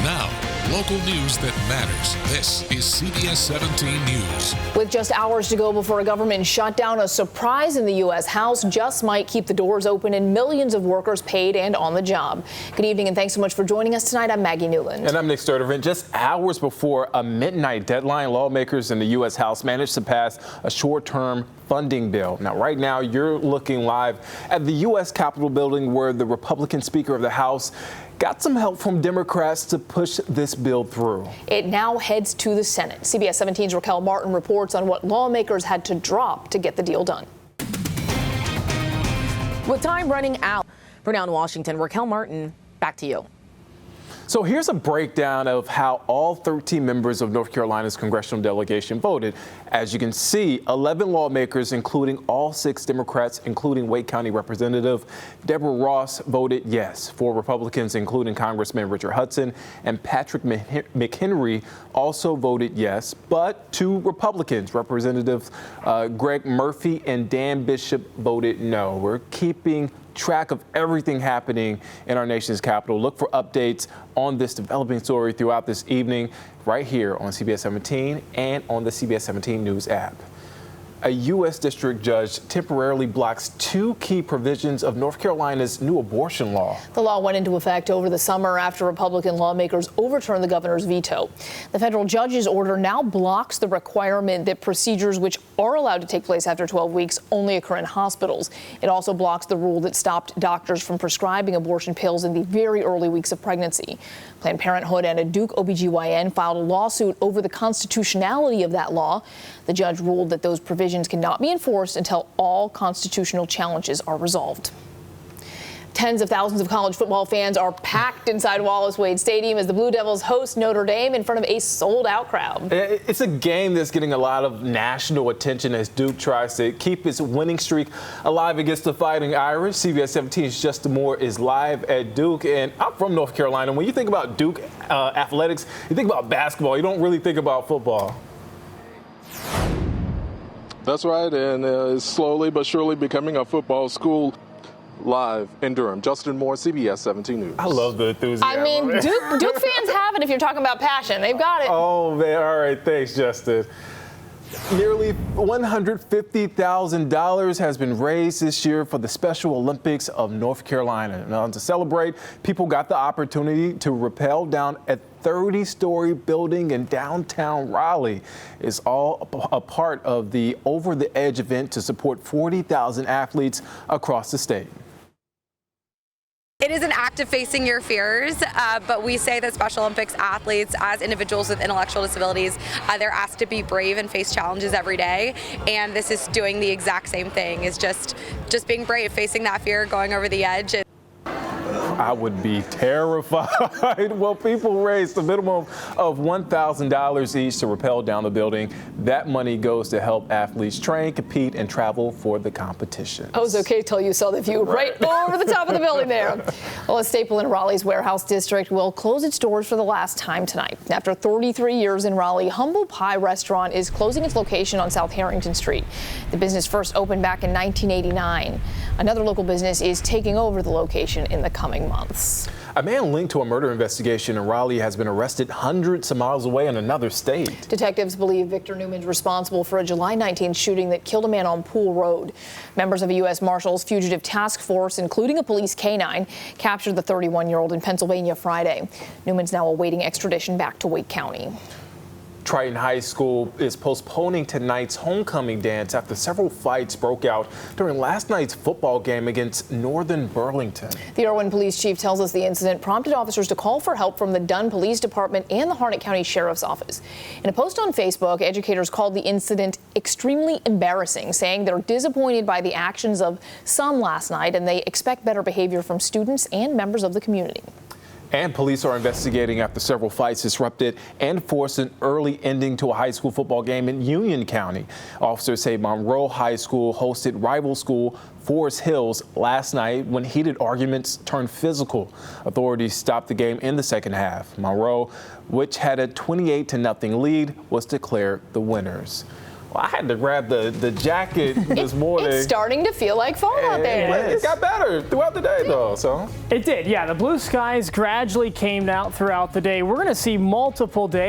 Now, local news that matters. This is CBS 17 News. With just hours to go before a government shutdown, a surprise in the U.S. House just might keep the doors open and millions of workers paid and on the job. Good evening and thanks so much for joining us tonight. I'm Maggie Newland. And I'm Nick Sturdivant. Just hours before a midnight deadline, lawmakers in the U.S. House managed to pass a short-term funding bill. Now, right now, you're looking live at the U.S. Capitol building where the Republican Speaker of the House got some help from Democrats to push this bill through. It now heads to the Senate. CBS 17's Raquel Martin reports on what lawmakers had to drop to get the deal done. With time running out, for now in Washington, Raquel Martin, back to you. So here's a breakdown of how all 13 members of North Carolina's congressional delegation voted. As you can see, 11 lawmakers, including all 6 Democrats, including Wake County Representative Deborah Ross, voted yes. 4 Republicans, including Congressman Richard Hudson and Patrick McHenry, also voted yes. But 2 Republicans, Representatives Greg Murphy and Dan Bishop, voted no. We're keeping track of everything happening in our nation's capital. Look for updates on this developing story throughout this evening right here on CBS 17 and on the CBS 17 News app. A U.S. district judge temporarily blocks 2 key provisions of North Carolina's new abortion law. The law went into effect over the summer after Republican lawmakers overturned the governor's veto. The federal judge's order now blocks the requirement that procedures which are allowed to take place after 12 weeks only occur in hospitals. It also blocks the rule that stopped doctors from prescribing abortion pills in the very early weeks of pregnancy. Planned Parenthood and a Duke OBGYN filed a lawsuit over the constitutionality of that law. The judge ruled that those provisions cannot be enforced until all constitutional challenges are resolved. Tens of thousands of college football fans are packed inside Wallace-Wade Stadium as the Blue Devils host Notre Dame in front of a sold-out crowd. It's a game that's getting a lot of national attention as Duke tries to keep its winning streak alive against the Fighting Irish. CBS 17's Justin Moore is live at Duke, and I'm from North Carolina. When you think about Duke athletics, you think about basketball. You don't really think about football. That's right, and it's slowly but surely becoming a football school. Live in Durham. Justin Moore, CBS 17 News. I love the enthusiasm. I mean, Duke fans have it if you're talking about passion. They've got it. Oh, man. All right. Thanks, Justin. Nearly $150,000 has been raised this year for the Special Olympics of North Carolina. Now, to celebrate, people got the opportunity to rappel down a 30-story building in downtown Raleigh. It's all a part of the Over the Edge event to support 40,000 athletes across the state. It is an act of facing your fears, but we say that Special Olympics athletes, as individuals with intellectual disabilities, they're asked to be brave and face challenges every day, and this is doing the exact same thing, is just being brave, facing that fear, going over the edge. I would be terrified. Well, people raised a minimum of $1,000 each to rappel down the building. That money goes to help athletes train, compete, and travel for the competition. I was okay till you saw the view right over the top of the building there. Well, a staple in Raleigh's Warehouse District will close its doors for the last time tonight. After 33 years in Raleigh, Humble Pie Restaurant is closing its location on South Harrington Street. The business first opened back in 1989. Another local business is taking over the location in the coming months. A man linked to a murder investigation in Raleigh has been arrested hundreds of miles away in another state. Detectives believe Victor Newman's responsible for a July 19th shooting that killed a man on Pool Road. Members of a U.S. Marshals Fugitive Task Force, including a police canine, captured the 31-year-old in Pennsylvania Friday. Newman's now awaiting extradition back to Wake County. Triton High School is postponing tonight's homecoming dance after several fights broke out during last night's football game against Northern Burlington. The Irwin police chief tells us the incident prompted officers to call for help from the Dunn Police Department and the Harnett County Sheriff's Office. In a post on Facebook, educators called the incident extremely embarrassing, saying they're disappointed by the actions of some last night and they expect better behavior from students and members of the community. And police are investigating after several fights disrupted and forced an early ending to a high school football game in Union County. Officers say Monroe High School hosted rival school Forest Hills last night when heated arguments turned physical. Authorities stopped the game in the second half. Monroe, which had a 28-0 lead, was declared the winners. Well, I had to grab the jacket this morning. It's starting to feel like fall out there. It got better throughout the day, though. So it did, yeah. The blue skies gradually came out throughout the day. We're going to see multiple days